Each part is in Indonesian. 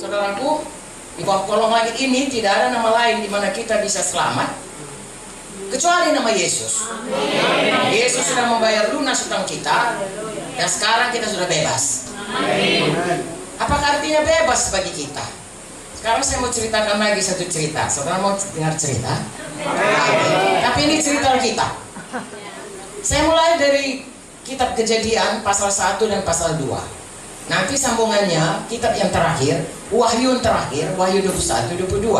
Saudaraku, di bawah kolong langit ini tidak ada nama lain di mana kita bisa selamat kecuali nama Yesus. Amen. Yesus sudah membayar lunas hutang kita dan sekarang kita sudah bebas. Amen. Apakah artinya bebas bagi kita? Sekarang saya mau ceritakan lagi satu cerita. Saudara mau dengar cerita? Amen. Tapi ini cerita kita. Saya mulai dari kitab Kejadian pasal 1 dan pasal 2. Nanti sambungannya kitab yang terakhir, Wahyu yang terakhir, Wahyu 21, 22.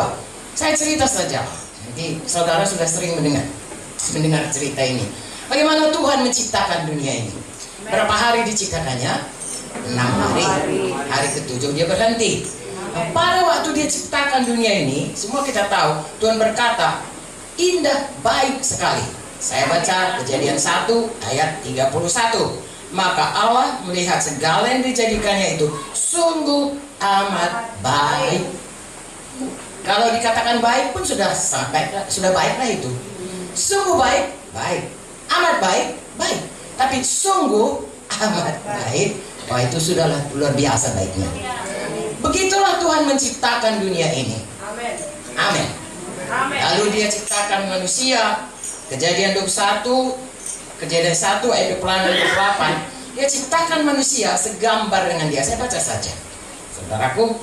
Saya cerita saja. Jadi saudara sudah sering mendengar cerita ini. Bagaimana Tuhan menciptakan dunia ini? Berapa hari diciptakannya? 6 hari. Hari ke-7 dia berhenti. Pada waktu dia ciptakan dunia ini, semua kita tahu Tuhan berkata, indah, baik sekali. Saya baca Kejadian 1 ayat 31. Maka Allah melihat segala yang dijadikannya itu sungguh amat baik. Kalau dikatakan baik pun sudah baiklah itu. Sungguh baik, baik. Amat baik, baik. Tapi sungguh amat baik, wah itu sudahlah luar biasa baiknya. Begitulah Tuhan menciptakan dunia ini. Amin. Amin. Lalu dia ciptakan manusia. Kejadian 21 Kejadian 1 ayat 28, dia ciptakan manusia segambar dengan dia. Saya baca saja. Saudaraku,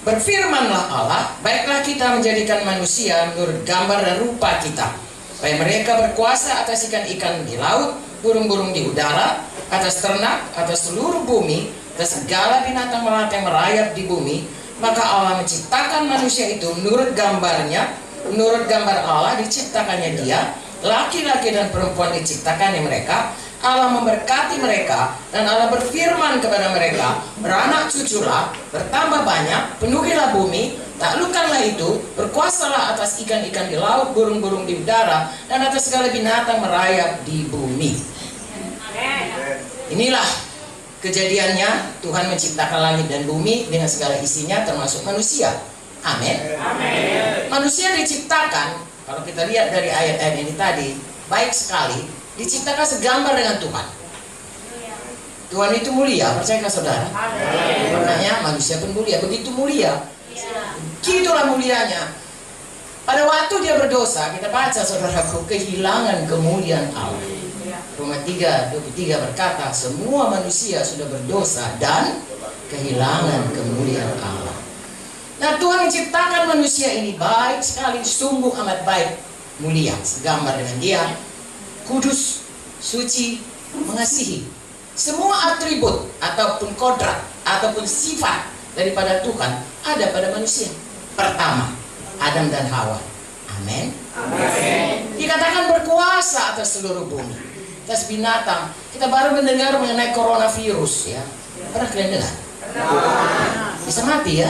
berfirmanlah Allah, baiklah kita menjadikan manusia menurut gambar dan rupa kita, supaya mereka berkuasa atas ikan-ikan di laut, burung-burung di udara, atas ternak, atas seluruh bumi, atas segala binatang melata yang merayap di bumi. Maka Allah menciptakan manusia itu menurut gambarnya, menurut gambar Allah diciptakannya dia. Laki-laki dan perempuan diciptakannya mereka. Allah memberkati mereka dan Allah berfirman kepada mereka, beranak cuculah, bertambah banyak, penuhilah bumi, taklukkanlah itu, berkuasalah atas ikan-ikan di laut, burung-burung di udara, dan atas segala binatang merayap di bumi. Inilah kejadiannya, Tuhan menciptakan langit dan bumi dengan segala isinya termasuk manusia. Amin. Manusia diciptakan, kalau kita lihat dari ayat-ayat ini tadi, baik sekali, diciptakan segambar dengan Tuhan. Tuhan itu mulia, percayakah saudara? Amin. Makanya manusia pun mulia, begitu mulia. Begitulah mulianya. Pada waktu dia berdosa, kita baca saudaraku, kehilangan kemuliaan Allah. Roma 3:23 berkata, semua manusia sudah berdosa dan kehilangan kemuliaan Allah. Nah, Tuhan menciptakan manusia ini baik sekali, sungguh amat baik, mulia, segambar dengan dia, kudus, suci, mengasihi. Semua atribut ataupun kodrat ataupun sifat daripada Tuhan ada pada manusia. Pertama, Adam dan Hawa. Amin. Dikatakan berkuasa atas seluruh bumi, atas binatang. Kita baru mendengar mengenai coronavirus, ya. Pernah kalian dengar? Bisa mati ya?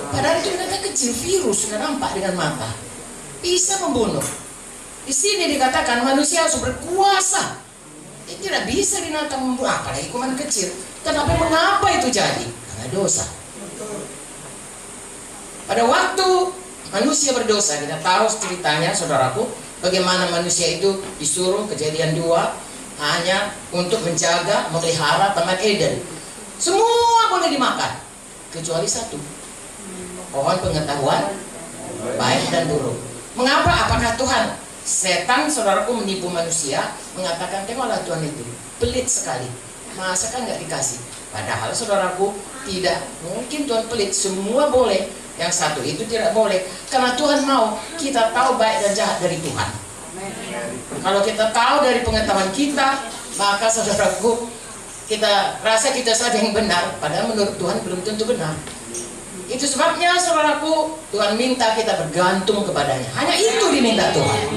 Padahal itu ternyata kecil, virus sudah nampak dengan mata, bisa membunuh. Di sini dikatakan manusia harus berkuasa. Tidak bisa binatang membunuh, apalagi kuman kecil. Tetapi mengapa itu jadi? Karena dosa. Pada waktu manusia berdosa, kita tahu ceritanya saudaraku, bagaimana manusia itu disuruh, Kejadian 2, hanya untuk menjaga, memelihara Taman Eden. Semua boleh dimakan kecuali satu, pohon pengetahuan baik dan buruk. Mengapa? Apakah Tuhan, setan saudaraku menipu manusia, mengatakan tengoklah Tuhan itu pelit sekali, masa kan nggak dikasih? Padahal saudaraku, tidak mungkin Tuhan pelit, semua boleh, yang satu itu tidak boleh. Karena Tuhan mau kita tahu baik dan jahat dari Tuhan. Kalau kita tahu dari pengetahuan kita, maka saudaraku, kita rasa kita saja yang benar, padahal menurut Tuhan belum tentu benar. Itu sebabnya saudaraku, Tuhan minta kita bergantung kepadanya. Hanya itu diminta Tuhan.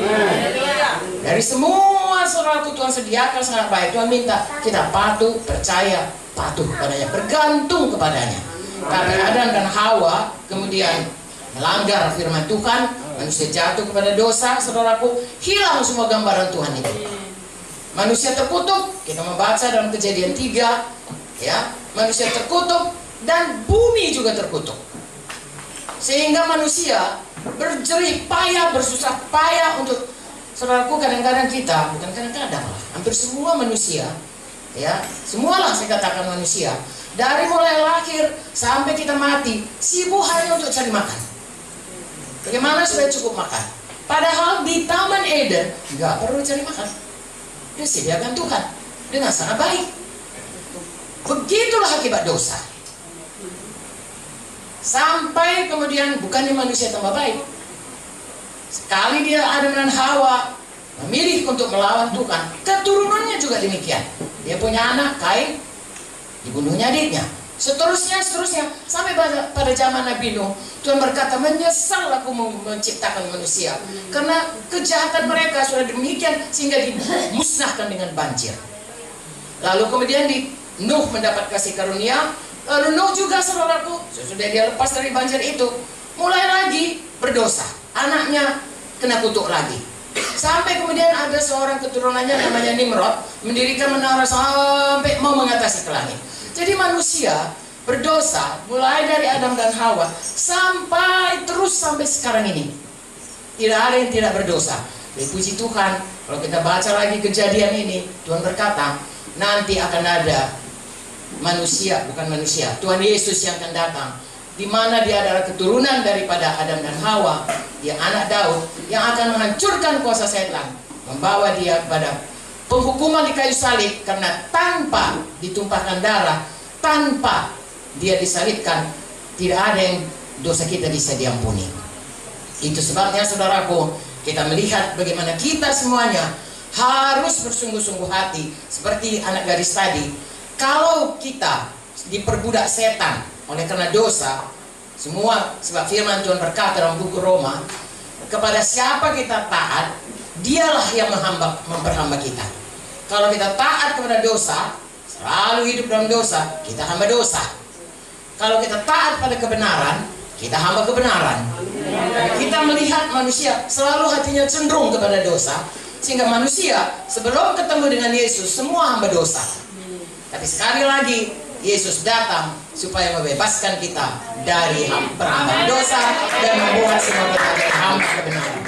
Dari semua saudaraku Tuhan sediakan sangat baik. Tuhan minta kita patuh, percaya, patuh kepadanya, bergantung kepadanya. Tapi Adam dan Hawa kemudian melanggar firman Tuhan, manusia jatuh kepada dosa, saudaraku, hilang semua gambaran Tuhan itu. Manusia terkutuk, kita membaca dalam Kejadian 3, ya, manusia terkutuk dan bumi juga terkutuk. Sehingga manusia berjerih payah, bersusah payah untuk, saudaraku, kadang-kadang kita, bukan kadang-kadang lah, hampir semua manusia, ya, semualah saya katakan manusia, Dari mulai lahir sampai kita mati, sibuk hanya untuk cari makan. Bagaimana supaya cukup makan? Padahal di Taman Eden nggak perlu cari makan, disediakan Tuhan dengan sangat baik. Begitulah akibat dosa. Sampai kemudian bukannya manusia tambah baik. Sekali dia Adam dan Hawa memilih untuk melawan Tuhan, keturunannya juga demikian. Dia punya anak Kain, dibunuhnya adiknya. Seterusnya, sampai pada zaman Nabi Nuh, Tuhan berkata, menyesal aku menciptakan manusia, karena kejahatan mereka sudah demikian sehingga dimusnahkan dengan banjir. Lalu kemudian Nuh mendapat kasih karunia. Lalu Nuh juga, saudaraku, sesudah dia lepas dari banjir itu, mulai lagi berdosa. Anaknya kena kutuk lagi. Sampai kemudian ada seorang keturunannya namanya Nimrod, mendirikan menara sampai mau mengatasi ke langit. Jadi manusia berdosa mulai dari Adam dan Hawa sampai sekarang ini. Tidak ada yang tidak berdosa. Puji Tuhan, kalau kita baca lagi kejadian ini, Tuhan berkata, nanti akan ada manusia, bukan manusia, Tuhan Yesus yang akan datang, di mana dia adalah keturunan daripada Adam dan Hawa, dia anak Daud yang akan menghancurkan kuasa setan, membawa dia kepada penghukuman di kayu salib, karena tanpa ditumpahkan darah, tanpa dia disalibkan, tidak ada yang dosa kita bisa diampuni. Itu sebabnya, saudaraku, kita melihat bagaimana kita semuanya harus bersungguh-sungguh hati, seperti anak gadis tadi. Kalau kita diperbudak setan oleh karena dosa, semua, sebab firman Tuhan berkata dalam buku Roma, kepada siapa kita taat, dialah yang memperhamba kita. Kalau kita taat kepada dosa, selalu hidup dalam dosa, kita hamba dosa. Kalau kita taat pada kebenaran, kita hamba kebenaran. Kita melihat manusia selalu hatinya cenderung kepada dosa, sehingga manusia sebelum ketemu dengan Yesus semua hamba dosa. Tapi sekali lagi Yesus datang supaya membebaskan kita dari perhambaan dosa dan membuat semua kita menjadi hamba kebenaran.